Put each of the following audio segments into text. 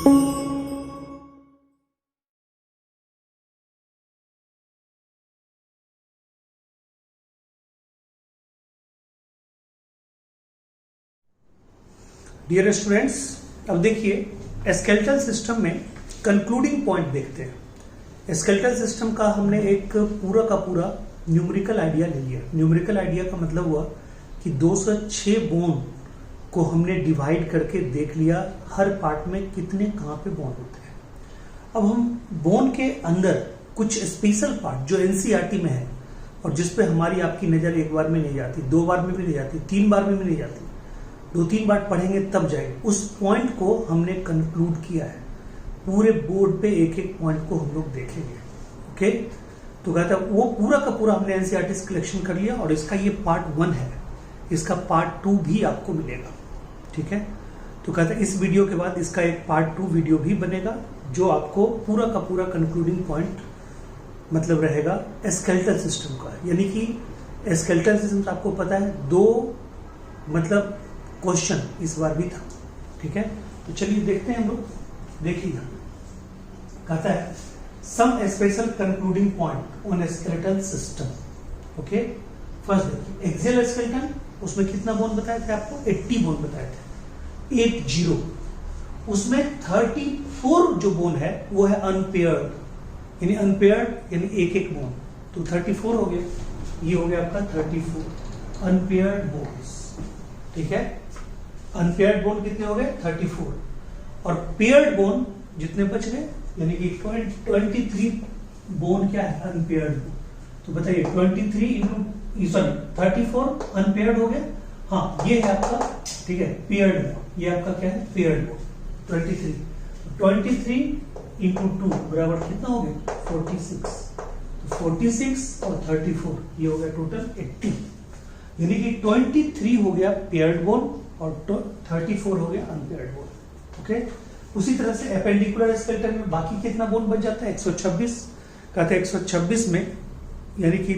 Dear students, अब देखिए skeletal system में कंक्लूडिंग पॉइंट देखते हैं। स्केलेटल सिस्टम का हमने एक पूरा का पूरा न्यूमेरिकल आइडिया ले लिया। न्यूमेरिकल आइडिया का मतलब हुआ कि 206 बोन को हमने डिवाइड करके देख लिया हर पार्ट में कितने कहाँ पे बोन होते हैं। अब हम बोन के अंदर कुछ स्पेशल पार्ट जो एनसीईआरटी में है और जिस पे हमारी आपकी नजर एक बार में नहीं जाती, 2 बार में भी नहीं जाती, 3 बार में भी नहीं जाती, 2-3 बार पढ़ेंगे तब जाएंगे, उस पॉइंट को हमने कंक्लूड किया है। पूरे बोर्ड पे एक एक पॉइंट को हम लोग देखेंगे। ओके, तो कहता है वो पूरा का पूरा हमने एनसीईआरटी से कलेक्शन कर लिया और इसका ये पार्ट 1 है, इसका पार्ट 2 भी आपको मिलेगा। ठीक है, तो कहता है इस वीडियो के बाद इसका एक पार्ट 2 वीडियो भी बनेगा जो आपको पूरा का पूरा कंक्लूडिंग पॉइंट मतलब रहेगा स्केलेटल सिस्टम का। यानी कि स्केलेटल सिस्टम आपको पता है 2 मतलब क्वेश्चन इस बार भी था। ठीक है, तो चलिए देखते हैं हम लोग। देखिएगा, कहता है some special concluding point on skeletal system. Okay, first देखिए एक्सियल स्केलेटन, उसमें कितना बोन बताए थे आपको? 80 बोन बताए थे, 80। उसमें 34 जो बोन है वो है अनपेयर्ड, यानी अनपेयर्ड यानी एक एक बोन, तो 34 हो गया। ये हो गया आपका 34 अनपेयर्ड बोन्स। ठीक है, अनपेयर्ड बोन कितने हो गए? 34। और पेयर्ड बोन जितने बच गए, यानी कि 23 बोन क्या है? Unpaired bone. तो बताइए 34 अनपेयर्ड हो गया। हाँ, ये है आपका, ठीक है, पेयर्ड बोन। ये आपका क्या है? पेयर्ड बोन 23 इंटू 2 बराबर कितना हो गया? 46। तो 46 और 34 ये हो गया टोटल 80, यानी कि 23 हो गया पेयर्ड बोन और 34 हो गया अनपेयर्ड बोन। ओके, उसी तरह से एपेंडिकुलर स्केलेटन में बाकी कितना बोन बच जाता है? 126। कहते हैं 126 में यानी कि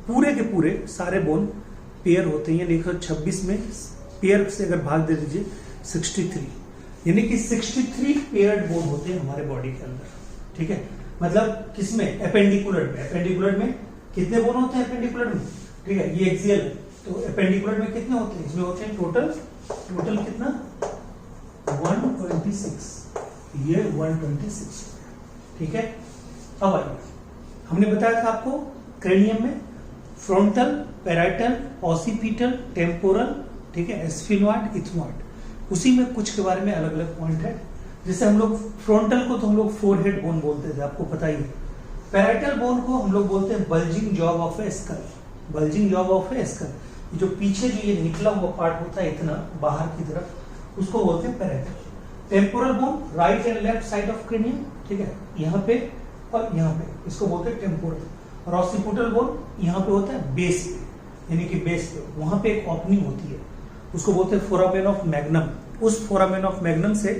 पूरे के पूरे सारे बोन पेयर होते हैं, यानी 126 में पेयर से अगर भाग दे दीजिए 63, यानी कि 63 पेयर्ड बोन होते हैं हमारे बॉडी के अंदर। ठीक है, मतलब किसमें? एपेंडिकुलर में। एपेंडिकुलर में कितने बोन होते हैं? एपेंडिकुलर में, ठीक है, ये एक्सियल है, तो एपेंडिकुलर में कितने होते हैं? इसमें होते हैं टोटल कितना? 126। ये 126। ठीक है, अब आइए, हमने बताया था आपको क्रेनियम में फ्रंटल, पैराइटल, ऑसिपिटल, टेम्पोरल, ठीक है, स्फिनोइड, इथमॉइड। उसी में कुछ के बारे में अलग अलग पॉइंट है। जैसे हम लोग फ्रंटल को तो हम लोग फोरहेड बोन बोलते थे, आपको पता ही है। पैराइटल बोन को हम लोग बोलते हैं bulging job of a skull. Bulging job of a skull, जो पीछे जो ये निकला हुआ पार्ट होता है इतना बाहर की तरफ, उसको बोलते हैं parietal. Temporal bone right and left side of cranium, ठीक है, यहाँ पे और यहाँ पे, इसको बोलते हैं टेम्पोरल। और ऑसिपिटल बोन यहाँ पे होता है बेस पे, यानी कि बेस पे वहां पे एक ओपनिंग होती है, उसको बोलते हैं फोरामेन ऑफ मैग्नम। उस फोरामेन ऑफ मैग्नम से,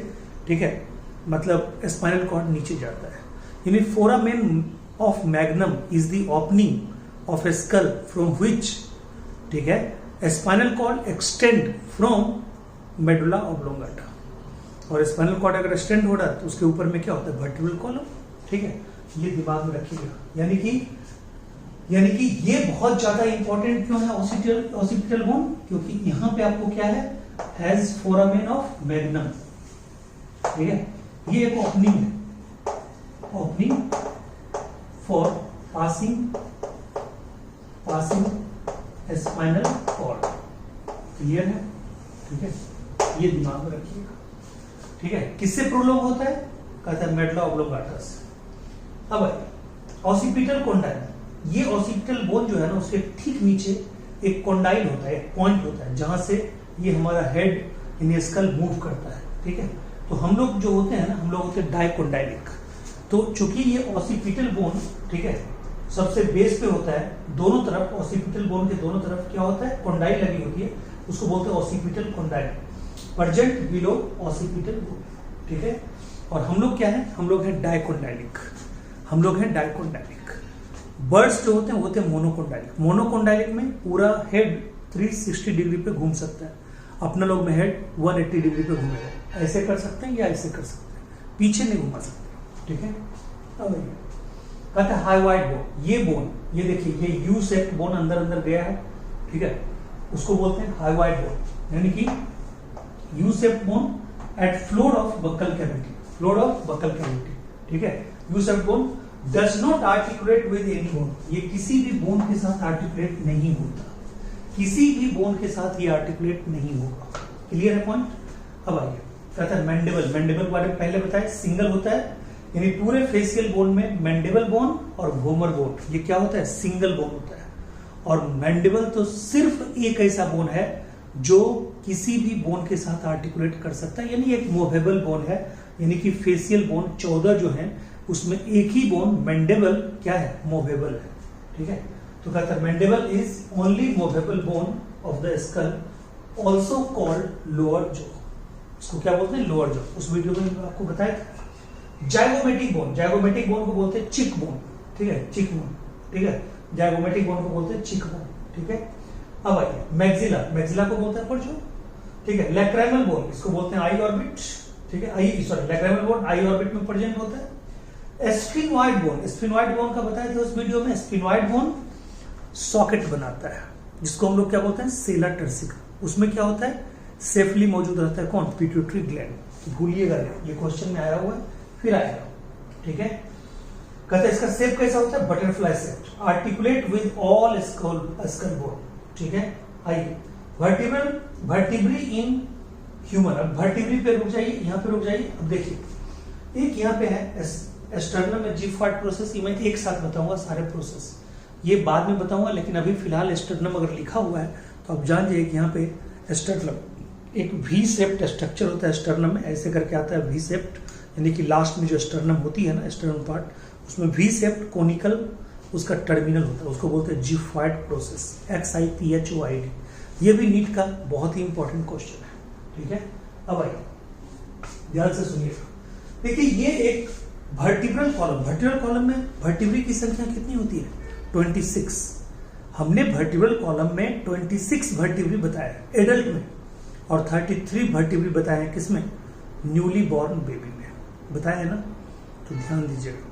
ठीक है, मतलब स्पाइनल कॉर्ड नीचे जाता है, यानी foramen of magnum is the opening of a skull from which, ठीक है, spinal cord extend from medulla oblongata. और स्पाइनल कॉर्ड अगर एक्सटेंड हो रहा है तो उसके ऊपर में क्या होता है? Vertebral column. ठीक है, ये दिमाग में रखिएगा। यानी कि ये बहुत ज्यादा इंपॉर्टेंट क्यों है ऑसिपिटल बोन? क्योंकि यहां पे आपको क्या है? Has foramen of magnum. ठीक है, ये एक ओपनिंग है, opening for passing spinal cord. Clear है? ठीक है, ये दिमाग में रखिएगा। ठीक है, किससे प्रोलॉन्ग होता है? कहता है मेडुला ऑब्लोंगाटा से। अब ऑसिपिटल कॉन्डाइल, ये ऑसिपिटल बोन जो है ना, उसके ठीक नीचे एक कॉन्डाइल होता है, एक पॉइंट होता है, जहां से ये हमारा हेड यानी स्कल मूव करता है। ठीक है, तो हम लोग जो होते हैं ना, हम लोग होते हैं डाइकोंडाइलिक। तो चूंकि ये ऑसिपिटल बोन, ठीक है, सबसे बेस पे होता है, दोनों तरफ ऑसिपिटल बोन के दोनों तरफ क्या होता है? कॉन्डाइल लगी होती है, उसको बोलते हैं occipital condyle, present below occipital bone. ठीक है, और हम लोग क्या है? हम लोग हैं डाइकोंडाइलिक। हम लोग हैं डाइकोंडाइलिक। बर्ड्स जो होते हैं वो होते हैं मोनोकोंडाइलिक। मोनोकोंडाइलिक में पूरा हेड 360 डिग्री पे घूम सकता है, अपना लोग में हेड 180 डिग्री पे घूमेगा। ऐसे कर सकते हैं या ऐसे कर सकते हैं। पीछे नहीं घुमा सकते। ठीक है, अब कहते हैं हाइवाइड बोन, ये बोन, ये देखिए ये यू शेप्ड बोन अंदर अंदर गया है। ठीक है, उसको बोलते हैं हाइवाइड बोन, यानी कि U shaped bone at floor of buccal cavity, floor of buccal cavity. ठीक है, U shaped bone does not articulate with any bone, ये किसी भी बोन के साथ आर्टिकुलेट नहीं होता, किसी भी बोन के साथ ये आर्टिकुलेट नहीं होगा। क्लियर है पॉइंट? अब आइए, कहता है मैंडिबल, मैंडिबल बारे में पहले बताया सिंगल होता है, यानी पूरे फेशियल बोन में मैंडिबल बोन और वोमर बोन ये क्या होता है, सिंगल बोन होता है। और मैंडिबल तो सिर्फ एक ऐसा बोन है जो किसी भी बोन के साथ आर्टिकुलेट कर सकता है, यानी एक मूवेबल बोन है, यानी कि फेशियल बोन 14 जो है उसमें एक ही बोन मैंडिबल क्या है, मूवेबल है। ठीक है, तो कहता है mandible is only movable bone of the skull, also called lower jaw, इसको क्या बोलते हैं, लोअर जॉ। उस वीडियो में आपको बताया था। जाइगोमेटिक बोन, जाइगोमेटिक बोन को बोलते हैं चिक बोन। ठीक है, चिक बोन। ठीक है, जाइगोमेटिक बोन को बोलते हैं चिक बोन। ठीक है, अब आइए मैक्सिला, मैक्सिला को बोलते हैं परजो। ठीक है, लैक्राइमल बोन, इसको बोलते हैं आई ऑर्बिट। ठीक है, आई सॉरी लैक्राइमल बोन आई ऑर्बिट में प्रेजेंट होता है। स्फिनोइड बोन, स्फिनोइड बोन का बताया था उस वीडियो में। स्फिनोइड बोन सॉकेट बनाता है, जिसको हम लोग क्या बोलते हैं, सेला टर्सिका। उसमें क्या होता है, सेफली मौजूद रहता है कौन, पिट्यूटरी ग्लैंड। भूलिएगा नहीं, ये क्वेश्चन में आया हुआ है, फिर आएगा। ठीक है, कहते हैं इसका शेप कैसा होता है, butterfly shape, articulate with all skull bone. ठीक है, आइए वर्टिब्रल, वर्टिब्री इन ह्यूमन। अब वर्टिब्री पे रुक जाइए, यहाँ पे रुक जाइए। अब देखिए एक यहाँ पे है एस्टर्नम में जिफॉइड प्रोसेस, ये मैं एक साथ बताऊंगा सारे प्रोसेस, ये बाद में बताऊंगा, लेकिन अभी फिलहाल एस्टर्नम अगर लिखा हुआ है तो आप जान जाइए कि यहाँ पे एस्टर्नम एक वी शेप्ड स्ट्रक्चर होता है, स्टर्नम में ऐसे करके आता है वी शेप्ड, यानी कि लास्ट में जो स्टर्नम होती है ना, स्टर्नम पार्ट, उसमें वी शेप्ड कोनिकल उसका टर्मिनल होता है, उसको बोलते हैं जिफॉइड प्रोसेस, XIPHOID। ये भी नीट का बहुत ही इंपॉर्टेंट क्वेश्चन है। ठीक है, अब आइए ध्यान से सुनिएगा। देखिए ये एक वर्टिब्रल कॉलम, वर्टिब्रल कॉलम में वर्टिब्री की संख्या कितनी होती है, 26। हमने वर्टिब्रल कॉलम में 26 वर्टिब्री बताया है एडल्ट में, और 33 वर्टिब्री बताए हैं किसमें, न्यूली बॉर्न बेबी में बताया है ना। तो ध्यान दीजिएगा,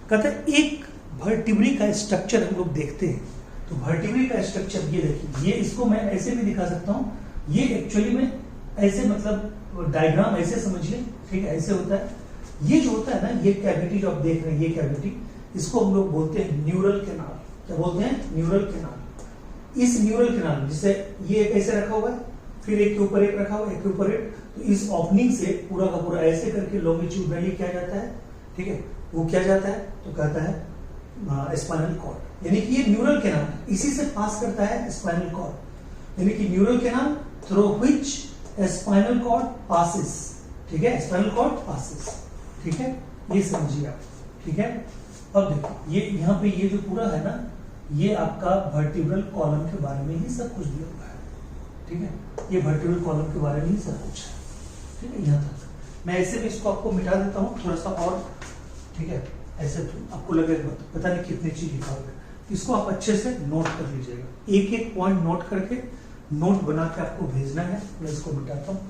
कहते हैं एक वर्टिब्री का स्ट्रक्चर हम लोग देखते हैं, तो वर्टिब्री का स्ट्रक्चर ये देखिए, ये इसको मैं ऐसे भी दिखा सकता हूँ, ये एक्चुअली में ऐसे मतलब डायग्राम ऐसे समझ लें। ठीक है, ऐसे होता है, ये जो होता है ना, ये कैविटी जो आप देख रहे हैं, ये कैविटी, इसको हम लोग बोलते हैं न्यूरल कैनाल। क्या बोलते हैं, न्यूरल कैनाल। इस न्यूरल कैनाल जिसे ये कैसे रखा हुआ है, फिर एक के ऊपर एक रखा हुआ है, एक के ऊपर एक, तो इस ओपनिंग से पूरा का पूरा ऐसे करके लॉन्गिट्यूडनली क्या जाता है, ठीक है, वो क्या जाता है, तो कहता है स्पाइनल कॉर्ड, यानी कि ये न्यूरल कैनाल इसी से पास करता है स्पाइनल कॉर्ड, यानी कि neural canal through which spinal cord passes. ठीक है, स्पाइनल कॉर्ड पासिस। ठीक है, ये समझिए आप। ठीक है, अब देखो ये यहाँ पे ये जो पूरा है ना, ये आपका वर्टिब्रल कॉलम के बारे में ही सब कुछ दिया हुआ है। ठीक है, ये वर्टिब्रल कॉलम के बारे में ही सब कुछ है। ठीक है, यहाँ तक मैं ऐसे भी इसको आपको मिटा देता हूँ थोड़ा सा और। ठीक है, ऐसे तो आपको लगेगा पता नहीं कितनी चीज लिखा हुआ है, इसको आप अच्छे से नोट कर लीजिएगा, एक एक पॉइंट नोट करके नोट बना के आपको भेजना है। मैं इसको मिटाता हूँ।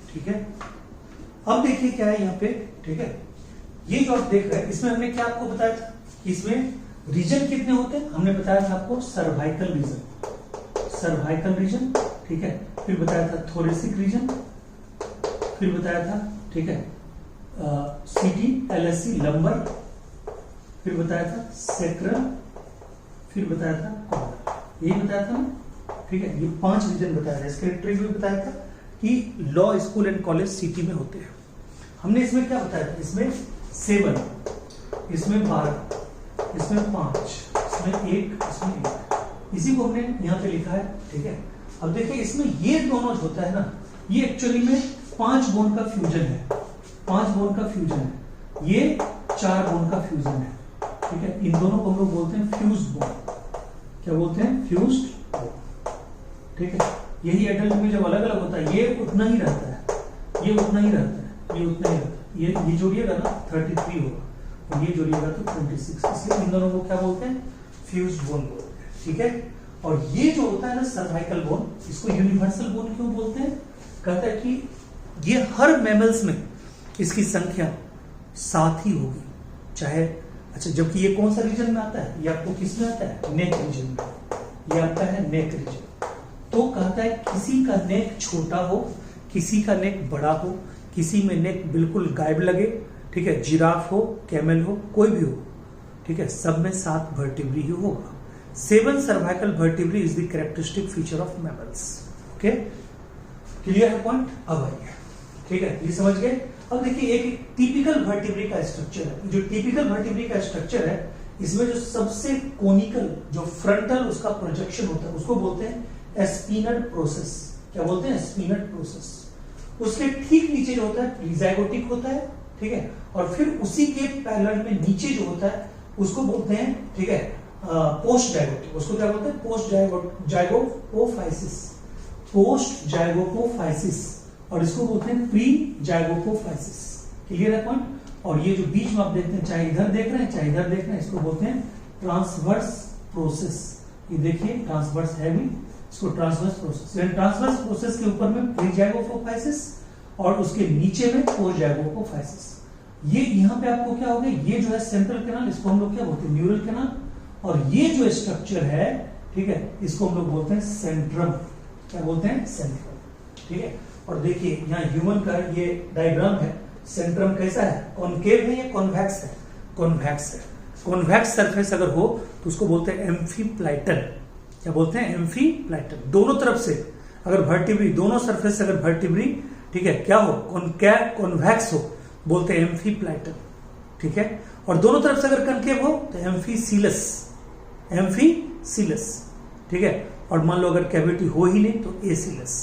ठीक है, अब देखिए क्या है यहाँ पे। ठीक है, ये जो आप देख रहे हैं इसमें हमने क्या आपको बताया था कि इसमें रीजन कितने होते हैं, हमने बताया था आपको सर्वाइकल रीजन, सर्वाइकल रीजन। ठीक है, फिर बताया था थोरेसिक रीजन, फिर बताया था ठीक है सीटी LSC लंबर, फिर बताया था सेक्रल, फिर बताया था कॉर्नर, यही बताया था ना। ठीक है, ये 5 रीजन बताया था। इसके ट्रिक भी बताया था कि law school and college city में होते हैं। हमने इसमें क्या बताया था, इसमें 7, इसमें 12, इसमें 5, इसमें 1, इसमें 1, इसी को हमने यहाँ पे लिखा है। ठीक है, अब देखिए इसमें ये दोनों जो होता है ना, ये एक्चुअली में 5 बॉन्ड का फ्यूजन है, 5 बॉन्ड का फ्यूजन है, ये 4 बॉन्ड का फ्यूजन है, ठीक है। इन दोनों को हम लोग बोलते हैं फ्यूज्ड बॉन्ड। क्या बोलते हैं? फ्यूज्ड बॉन्ड, ठीक है। यही एडल्ट में जब अलग अलग होता है, ये उतना ही रहता है, ये उतना ही रहता है, ये उतना ही रहता है, ये जोड़िएगा ना 33 होगा और ये जोड़िएगा तो 26, इसलिए इन दोनों को क्या बोलते हैं? फ्यूज्ड बॉन्ड बोलते हैं, ठीक है। और ये जो होता है ना सर्वाइकल बोन, इसको यूनिवर्सल बोन क्यों बोलते हैं? कहता है कि ये हर मैमल्स में इसकी संख्या 7 ही होगी, चाहे अच्छा, जबकि ये कौन सा रीजन में आता है? ये आपको किस में आता है? नेक रीजन में, ये आता है नेक रीजन। तो कहता है किसी का नेक छोटा हो, किसी का नेक बड़ा हो, किसी में नेक बिल्कुल गायब लगे, ठीक है, जिराफ हो, कैमल हो, कोई भी हो, ठीक है, सब में 7 वर्टिब्री ही होगा। 7 cervical vertebrae is the characteristic feature of mammals. Okay, clear है पॉइंट? अब आइए, ठीक है, ये समझ गए। अब देखिए एक टिपिकल वर्टिब्री का स्ट्रक्चर है। जो टिपिकल वर्टिब्री का स्ट्रक्चर है, इसमें जो सबसे कोनिकल, जो फ्रंटल उसका प्रोजेक्शन होता है, उसको बोलते हैं स्पिनड प्रोसेस। क्या बोलते हैं? स्पिनड प्रोसेस। उसके ठीक नीचे जो होता है प्रीजाइगोटिक होता है, ठीक है, और फिर उसी के पैरेलल में नीचे जो होता है उसको बोलते हैं, ठीक है, पोस्ट जाइगोटिक। उसको क्या बोलते हैं? पोस्ट जाइगोपोफाइसिस, पोस्ट जाइगोपोफाइसिस, और इसको बोलते हैं प्री जाइगोपोफाइसिस। क्लियर है पॉइंट? और ये जो बीच में आप देखते हैं, चाहे इधर देख रहे हैं चाहे इधर देख रहे हैं, इसको बोलते हैं ट्रांसवर्स प्रोसेस। ये देखिए ट्रांसवर्स है भी, इसको ट्रांसवर्स प्रोसेस। ट्रांसवर्स प्रोसेस के ऊपर में प्री जाइगोपोफाइसिस और उसके नीचे में पोस्ट जाइगोपोफाइसिस। ये यहाँ पे आपको क्या हो गया? ये जो है सेंट्रल कैनाल, इसको हम लोग क्या बोलते हैं? Neural canal. और ये जो स्ट्रक्चर है, ठीक है, इसको हम लोग बोलते हैं सेंट्रम। क्या बोलते हैं? सेंट्रम, ठीक है। और देखिए यहाँ ह्यूमन का ये डायग्राम है। सेंट्रम कैसा है? कॉनकेव है या कॉन्वेक्स है? कॉन्वेक्स है। कॉन्वेक्स सरफेस अगर हो तो उसको बोलते हैं एम्फीप्लाइटन। क्या बोलते हैं? एम्फीप्लाइटन। दोनों तरफ से अगर वर्टिब्री, दोनों सरफेस से अगर वर्टिब्री, ठीक है, क्या हो? कॉन्वेक्स हो, बोलते हैं एम्फीप्लाइटन, ठीक है। और दोनों तरफ से अगर कनकेव हो तो एम्फीसीलस, एम्फीसीलस, ठीक है। और मान लो अगर कैविटी हो ही नहीं तो एसीलस,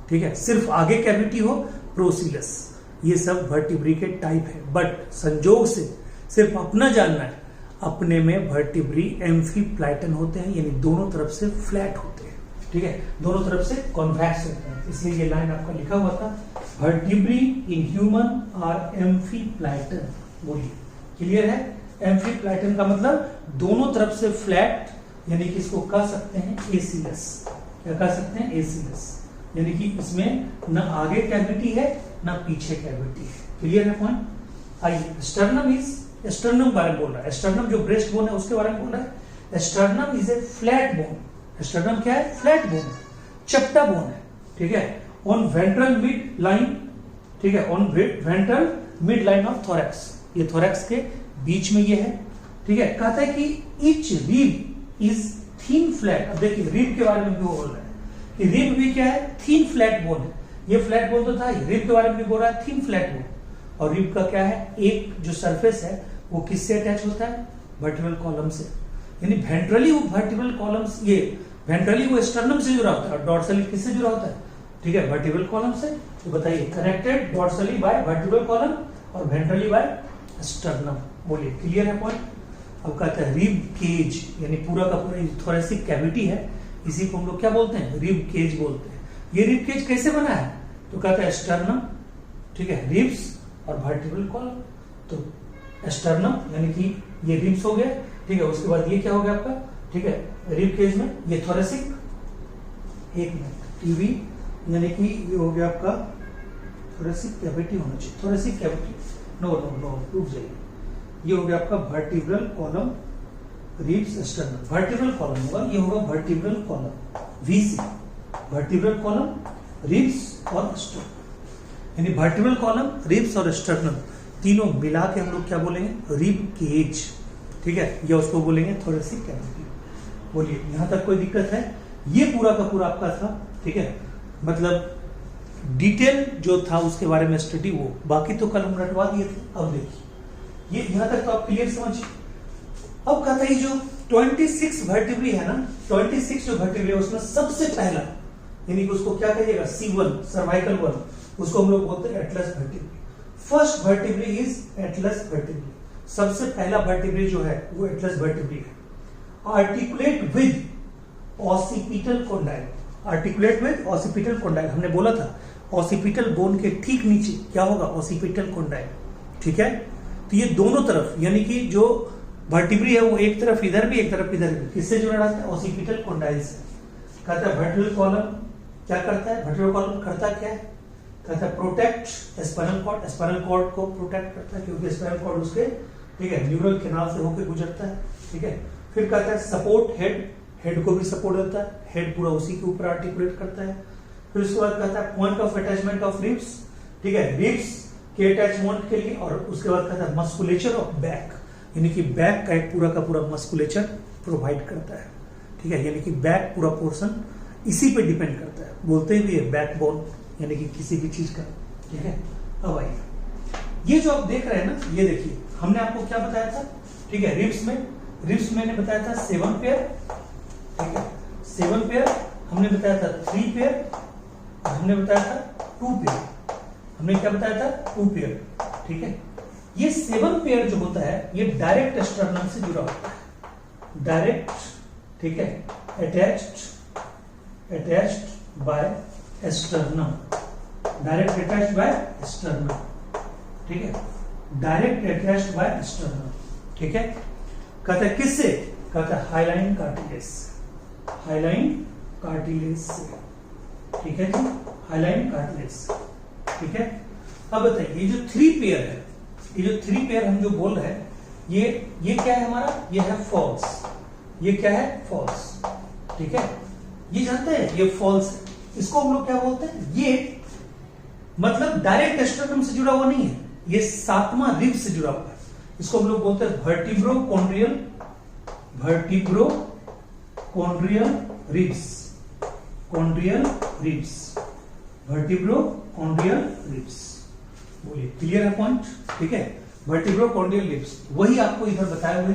ठीक है। सिर्फ आगे कैविटी हो, प्रोसीलस। ये सब वर्टिब्री के टाइप है। बट संजोग से सिर्फ अपना जानना है, अपने में वर्टिब्री एम्फीप्लाइटन होते हैं, यानी दोनों तरफ से फ्लैट होते हैं, ठीक है, दोनों तरफ से कॉन्वेक्स होते हैं। इसलिए ये लाइन आपका लिखा हुआ था, वर्टिब्री इन ह्यूमन आर एम्फीप्लाइटन। बोलिए, क्लियर है? एम्फीप्लाइटन का मतलब दोनों तरफ से फ्लैट, यानी कि इसको कह सकते हैं एसीलस। क्या कह सकते हैं? एसीलस। यानी कि इसमें न आगे कैविटी है न पीछे कैविटी है। क्लियर है पॉइंट? आइए, स्टर्नम बारे में बोल रहा है। स्टर्नम जो ब्रेस्ट बोन है उसके बारे में बोल रहा है। Sternum is a flat bone. Sternum क्या है? फ्लैट बोन है, चपटा बोन है, ठीक है। ऑन वेंट्रल मिड लाइन, ठीक है, on ventral mid line of thorax. ये थोरैक्स के बीच में ये है, ठीक है। कहता है कि each rib is thin flat. अब देखिए रिब के बारे में भी वो बोल रहा है कि रिब भी क्या है? थीन फ्लैट बोन है। ये फ्लैट बोन तो था, रिब के बारे में भी बोल रहा है थीन फ्लैट बोन। और रिब का क्या है? एक जो सरफेस है वो किससे अटैच होता है? वर्टिब्रल कॉलम से। यानी वेंट्रली वो वर्टिब्रल कॉलम्स, ये वेंट्रली वो स्टर्नम से जुड़ा होता है और डॉर्सली किससे जुड़ा होता है? ठीक है, वर्टिब्रल कॉलम से। तो बताइए, connected dorsally by vertebral column और वेंट्रली बाय स्टर्नम। बोलिए, क्लियर है पॉइंट? अब कहता है रिब केज, यानी पूरा का पूरा थोरेसिक कैविटी है, इसी को हम लोग क्या बोलते हैं? रिब केज बोलते हैं। ये रिब केज कैसे बना है? तो कहता है स्टर्नम, ठीक है, रिब्स और वर्टिब्रल कॉलम। तो स्टर्नम यानी कि ये रिब्स हो गया, ठीक है। उसके बाद ये क्या हो गया आपका? ठीक है, रिब केज में ये थोरेसिक, एक मिनट, टीवी यानी कि ये हो गया आपका थोरेसिक कैविटी होना चाहिए, thoracic cavity. No no no, रुक जाइए। ये हो गया आपका vertebral column, ribs, sternum. Vertebral column होगा, ये होगा vertebral column, VC, vertebral column, ribs और स्टर्नम। यानी वर्टिब्रल कॉलम, रिब्स और स्टर्नम तीनों मिला के हम लोग क्या बोलेंगे? रिब केज, ठीक है, या उसको बोलेंगे थोरेसिक कैविटी। बोलिए, यहां तक कोई दिक्कत है? ये पूरा का पूरा आपका था, ठीक है, मतलब डिटेल जो था उसके बारे में स्टडी, वो बाकी तो कल हम रटवा दिए थे। अब देखिए, ये यहां तक तो आप क्लियर समझिए। अब कहता है जो 26 वर्टिब्री है ना, 26 जो वर्टिब्री है उसमें सबसे पहला यानी कि उसको क्या कहिएगा, C1 सर्वाइकल 1, उसको हम लोग बोलते हैं Atlas vertebrae. First vertebrae is Atlas vertebrae, सबसे पहला वर्टिब्री जो है वो एटलस वर्टिब्री है। Articulate with occipital condyle, articulate with occipital condyle, हमने बोला था ऑसिपिटल बोन के ठीक नीचे क्या होगा, ऑसिपिटल कॉन्डाइल, ठीक है। तो ये दोनों तरफ यानी कि जो वर्टिब्री है वो एक तरफ इधर भी एक तरफ इधर भी, किससे जुड़ा रहता है, ऑसिपिटल कॉन्डाइल से। कहता है वर्टिब्रल कॉलम क्या करता है, वर्टिब्रल कॉलम करता क्या है, कहता है protect spinal cord, spinal cord को प्रोटेक्ट करता है क्योंकि स्पाइनल कॉर्ड उसके, ठीक है, न्यूरल कैनाल से होकर गुजरता है, ठीक है। फिर कहता है सपोर्ट हेड, हेड को भी सपोर्ट देता है, हेड पूरा उसी के ऊपर आर्टिकुलेट करता है। फिर उसके बाद कहता है point of attachment of ribs, ठीक है, रिब्स के अटैचमेंट के लिए। और उसके बाद कहता है मस्कुलेचर ऑफ बैक, यानी कि बैक का एक पूरा का पूरा मस्कुलेचर प्रोवाइड करता है, ठीक है, यानी कि बैक पूरा पोर्शन इसी पे डिपेंड करता है, बोलते भी है बैकबोन यानी कि किसी भी चीज का, ठीक है। अब आइए ये जो आप देख रहे हैं ना, ये देखिए हमने आपको क्या बताया था, ठीक है, रिब्स में मैंने बताया था 7 पेयर, ठीक है, 7 पेयर, हमने बताया था 3 पेयर, हमने बताया था 2 पेयर, हमने क्या बताया था 2 पेयर, ठीक है। ये 7 पेयर जो होता है ये डायरेक्ट स्टर्नम से जुड़ा होता है, डायरेक्ट, ठीक है, attached by sternum, direct attached by sternum, ठीक है, डायरेक्ट अटैच्ड बाय स्टर्नम, ठीक है। कहता है किससे, कहता है हाइलाइन कार्टिलेज, हाइलाइन कार्टिलेज से, ठीक है जी, हाइलाइन कार्टिलेज, ठीक है। अब बताइए ये जो 3 पेयर है, ये जो 3 पेयर हम जो बोल रहे हैं, ये क्या है हमारा, ये है फॉल्स, ये क्या है फॉल्स, ठीक है, ये जानते हैं ये फॉल्स है, इसको हम लोग क्या बोलते हैं, ये मतलब डायरेक्ट स्टर्नम से जुड़ा हुआ नहीं है, ये 7वां रिब से जुड़ा हुआ है, इसको हम लोग बोलते हैं वर्टिब्रोकॉन्ड्रियल, वर्टिब्रोकॉन्ड्रियल रिब्स, कॉन्ड्रियल रिब्स, वर्टिब्रोकॉन्ड्रियल रिब्स, बोलिए क्लियर है पॉइंट, ठीक है, वर्टिब्रोकॉन्ड्रियल रिब्स। वही आपको इधर बताए हुए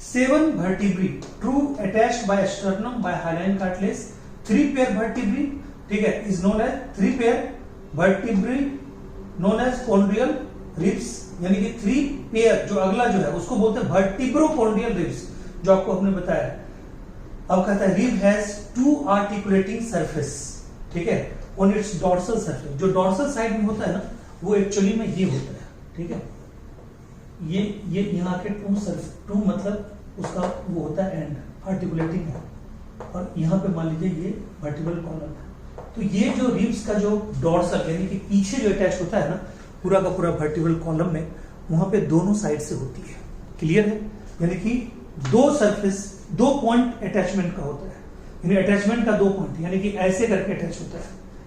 7 vertebrae true attached by sternum by hyaline cartilage, 3 pair vertebrae, ठीक है, is known as 3 pair vertebrae known as chondral ribs, यानी कि 3 पेयर जो अगला जो है उसको बोलते हैं वर्टिब्रोकॉन्ड्रियल रिब्स, जो आपको हमने बताया। अब कहता है रिब हैज 2 आर्टिकुलेटिंग सरफेस, ठीक है, ऑन इट्स डॉर्सल सरफेस, जो डॉर्सल साइड में होता है ना वो एक्चुअली में ये होता है, ठीक है, ये यहाँ के 2 मतलब उसका वो होता है एंड आर्टिकुलेटिंग है, और यहाँ पे मान लीजिए ये वर्टिब्रल कॉलम है। तो ये जो रिब्स का जो डॉर्सल यानी कि पीछे जो अटैच होता है ना पूरा का पूरा वर्टिब्रल कॉलम में, वहां पे दोनों साइड से होती है, क्लियर है, यानी कि 2 सरफेस 2 पॉइंट अटैचमेंट का होता है, यानी अटैचमेंट का 2 पॉइंट, यानी कि ऐसे करके अटैच होता है,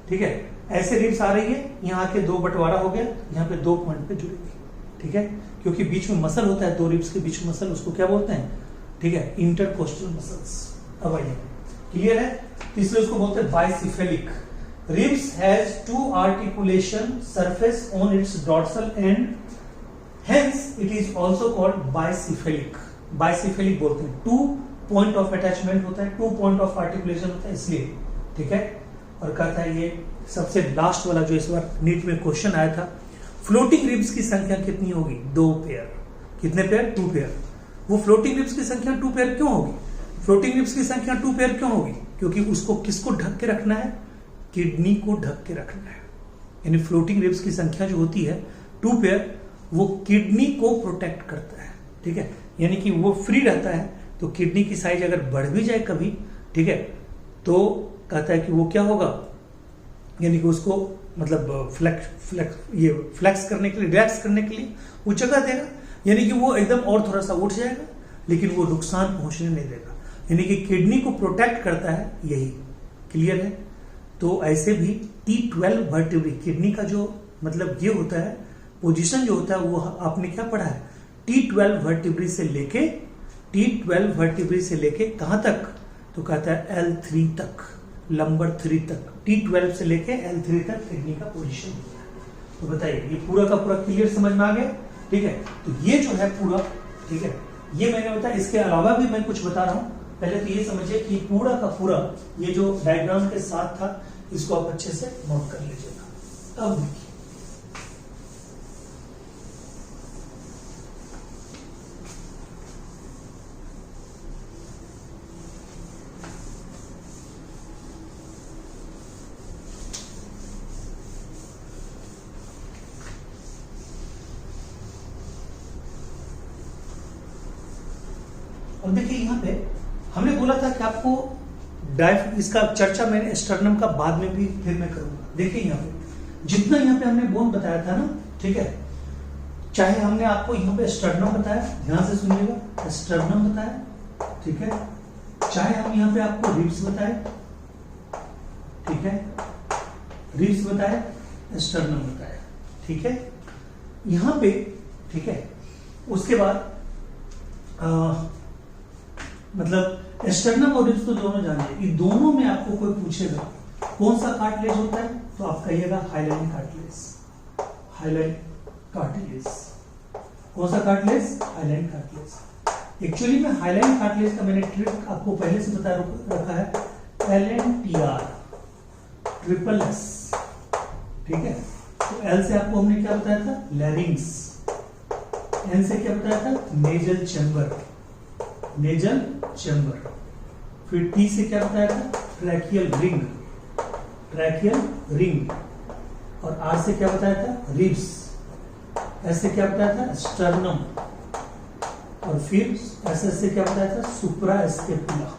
ठीक है, ऐसे रिब्स आ रही है, यहाँ के 2 बंटवारा हो गया, यहाँ पे 2 पॉइंट पे जुड़ेगी, ठीक है, क्योंकि बीच में मसल होता है, 2 रिब्स के बीच में मसल, उसको क्या बोलते हैं, ठीक है, इंटरकोस्टल मसल्स। अब आइए क्लियर है, इसलिए उसको बोलते हैं bicephalic. Ribs has 2 articulation surface on its dorsal end, hence it is also called bicephalic. Bicephalic बोलते हैं, 2 point of attachment होता है, 2 point of articulation होता है, इसलिए, ठीक है। और कहता है ये सबसे लास्ट वाला जो इस बार नीट में क्वेश्चन आया था, फ्लोटिंग रिब्स की संख्या कितनी होगी, 2 पेयर, कितने पेयर, 2 पेयर। वो फ्लोटिंग रिब्स की संख्या 2 पेयर क्यों होगी, फ्लोटिंग रिब्स की संख्या 2 पेयर क्यों होगी, क्योंकि उसको किसको ढक के रखना है, किडनी को ढक के रखना है, यानी फ्लोटिंग रिब्स की संख्या जो होती है 2 पेयर, वो किडनी को प्रोटेक्ट करता है, ठीक है, यानी कि वो फ्री रहता है, तो किडनी की साइज अगर बढ़ भी जाए कभी, ठीक है, तो कहता है कि वो क्या होगा, यानी कि उसको मतलब फ्लेक्स करने के लिए, रिलैक्स करने के लिए वो जगह देगा, यानी कि वो एकदम और थोड़ा सा उठ जाएगा, लेकिन वो नुकसान पहुंचने नहीं देगा, यानी कि किडनी को प्रोटेक्ट करता है, यही क्लियर है। तो ऐसे भी T12 वर्टिब्री, किडनी का जो मतलब ये होता है पोजीशन जो होता है, वो आपने क्या पढ़ा है, T12 वर्टिब्री से लेके कहां तक, तो कहता है L3 तक, नंबर 3 तक, T12 से लेके L3 तक किडनी का पोजीशन होता है। तो बताइए ये पूरा का पूरा क्लियर समझ में आ गया, ठीक है। तो ये जो है पूरा, ठीक है, ये मैंने बताया, इसके अलावा भी मैं कुछ बता रहा हूं, पहले तो ये समझिए कि पूरा का पूरा ये जो डायग्राम के साथ था इसको आप अच्छे से नोट कर लीजिएगा। अब देखिए अब देखिए यहाँ पे हमने बोला था कि आपको इसका चर्चा मैंने स्टर्नम का बाद में भी फिर मैं करूंगा। देखिए यहाँ पे जितना यहाँ पे हमने बोन बताया था ना, ठीक है, चाहे हमने आपको यहाँ पे स्टर्नम बताया, ध्यान से सुनिएगा, स्टर्नम बताया, ठीक है, चाहे हम यहाँ पे आपको रिब्स बताए, ठीक है, रिब्स बताए, स्टर्नम बताया, ठीक है, यहाँ पे, ठीक है, उसके बाद मतलब स्टर्नम और रिब्स तो दोनों जानते हैं, दोनों में आपको कोई पूछेगा कौन सा कार्टिलेज होता है तो आप कहिएगा हाइलाइन कार्टिलेज। हाइलाइन कार्टिलेज कौन सा कार्टिलेज? Hyaline cartilage. एक्चुअली में हाइलाइन कार्टिलेज का मैंने ट्रिक आपको पहले से बता रखा है, LNTR ट्रिपल S, ठीक है। तो L से आपको हमने क्या बताया था? लैरिंग्स। N से क्या बताया था? Nasal chamber, nasal chamber. फिर T से क्या बताया था? Tracheal ring, tracheal ring. और R से क्या बताया था? रिब्स। S से क्या बताया था? स्टर्नम। और फिर S से क्या बताया था? सुप्रा एस्केपुला,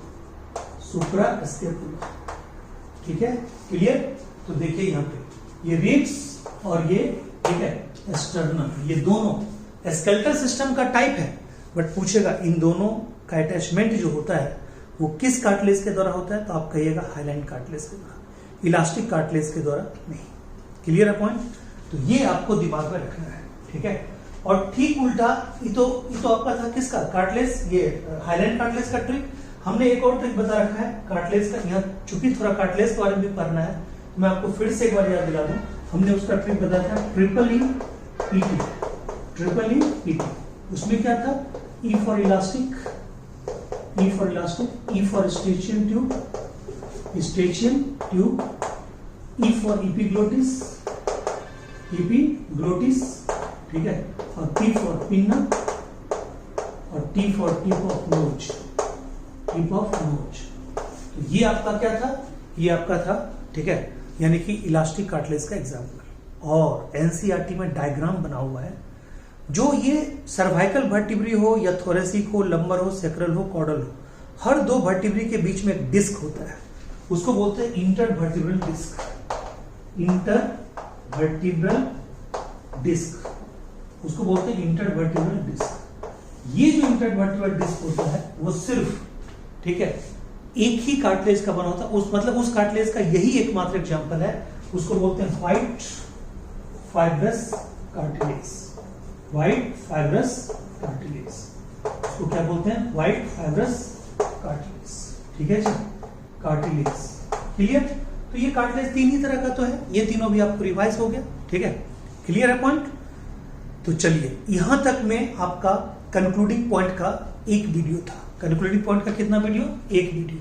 सुप्रा एस्केपुला, ठीक है, क्लियर। तो देखिए यहाँ पे ये रिब्स और ये, ठीक है, स्टर्नम, ये दोनों स्केलेटल सिस्टम का टाइप है, बट पूछेगा इन दोनों का अटैचमेंट जो होता है वो किस कार्टिलेज के द्वारा होता है, तो आप कहिएगा हाइलाइन कार्टिलेज के द्वारा, इलास्टिक कार्टिलेज के द्वारा नहीं। क्लियर है पॉइंट? तो ये आपको दिमाग में रखना है, ठीक है। और ठीक उल्टा ये तो आपका था किसका? कार्टिलेज, ये हाइलाइन कार्टिलेज का ट्रिक। हमने एक और ट्रिक बता रखा है कार्टिलेज का, यहाँ चूंकि थोड़ा कार्टिलेज के बारे में भी पढ़ना है तो मैं आपको फिर से एक बार याद दिला दूं। हमने उसका ट्रिक बताया था triple E PT, triple E PT. उसमें क्या था? E for elastic, E for elastic, E for eustachian tube, eustachian tube, E for epiglottis, epiglottis, ठीक है, और पी फॉर पिन्ना, और T for tip of nose, tip of nose. तो ये आपका क्या था? ये आपका था, ठीक है, यानी कि इलास्टिक कार्टिलेज का एग्जाम्पल। और एनसीईआरटी में डायग्राम बना हुआ है, जो ये सर्वाइकल वर्टिब्री हो या थोरेसिक हो, लंबर हो, सेक्रल हो, कॉर्डल हो, हर दो वर्टिब्री के बीच में एक डिस्क होता है, उसको बोलते हैं इंटरवर्टिब्रल डिस्क, इंटरवर्टिब्रल डिस्क, उसको बोलते हैं इंटरवर्टिब्रल डिस्क। ये जो इंटरवर्टिब्रल डिस्क होता है वो सिर्फ, ठीक है, एक ही कार्टिलेज का बना होता है, उस कार्टिलेज का यही एकमात्र एग्जांपल है, उसको बोलते हैं white fibrous cartilage, white fibrous cartilage, उसको क्या बोलते हैं? व्हाइट फाइब्रस कार्टिलेज, ठीक है जी, कार्टिलेज। क्लियर? तो ये कार्टिलेज तीन ही तरह का तो है, ये तीनों भी आपको रिवाइज हो गया, ठीक है, क्लियर है पॉइंट? तो चलिए यहां तक में आपका कंक्लूडिंग पॉइंट का एक वीडियो था। कंक्लूडिंग पॉइंट का कितना वीडियो? एक वीडियो।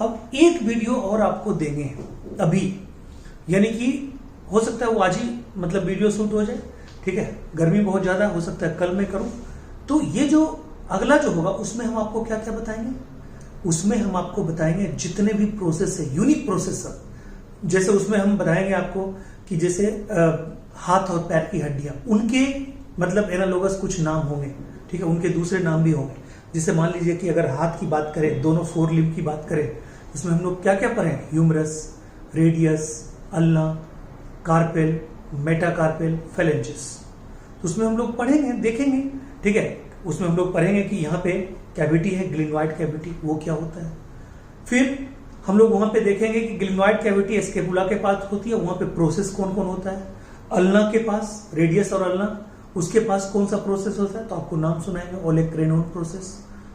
अब एक वीडियो और आपको देंगे अभी, यानी कि हो सकता है वो आज ही मतलब वीडियो शूट हो जाए, ठीक है, गर्मी बहुत ज्यादा, हो सकता है कल मैं करूं। तो ये जो अगला जो होगा उसमें हम आपको क्या क्या बताएंगे? उसमें हम आपको बताएंगे जितने भी प्रोसेस है, यूनिक प्रोसेस है, जैसे उसमें हम बताएंगे आपको कि जैसे हाथ और पैर की हड्डियां, उनके मतलब एनालोगस कुछ नाम होंगे, ठीक है, उनके दूसरे नाम भी होंगे। जैसे मान लीजिए कि अगर हाथ की बात करें, दोनों फोर लिम्ब की बात करें, उसमें हम लोग क्या क्या पढ़े? Humerus, radius, ulna, carpal, metacarpal, phalanges. तो उसमें हम लोग पढ़ेंगे, देखेंगे, ठीक है, उसमें हम लोग पढ़ेंगे कि यहाँ पे कैविटी है, ग्लिनोइड कैविटी, वो क्या होता है। फिर हम लोग वहां पे देखेंगे कि ग्लिनोइड कैविटी स्केपुला के पास होती है, वहां पे प्रोसेस कौन कौन होता है। अल्ना के पास, रेडियस और अल्ना, उसके पास कौन सा प्रोसेस होता है, तो आपको नाम सुनाएंगे, ओलेक्रेनोन प्रोसेस।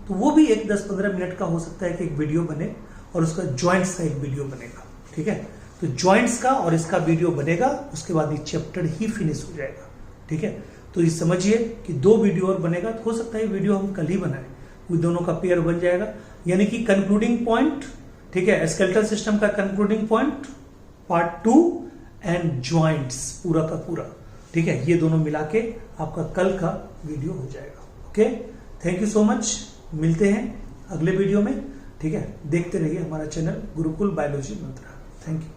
तो वो भी एक 10-15 मिनट का हो सकता है कि एक वीडियो बने, और उसका जॉइंट्स का एक वीडियो बनेगा, ठीक है। तो जॉइंट्स का और इसका वीडियो बनेगा, उसके बाद ये चैप्टर ही फिनिश हो जाएगा, ठीक है। तो ये समझिए कि 2 वीडियो और बनेगा, तो हो सकता है वीडियो हम कल ही बनाए, वो दोनों का पेयर बन जाएगा। यानी कि कंक्लूडिंग पॉइंट, ठीक है, स्केलेटल सिस्टम का concluding point part 2 and joints पूरा का पूरा, ठीक है, ये दोनों मिला के आपका कल का वीडियो हो जाएगा। Okay, thank you so much, मिलते हैं अगले वीडियो में, ठीक है। देखते रहिए हमारा channel Gurukul biology Mantra. Thank you.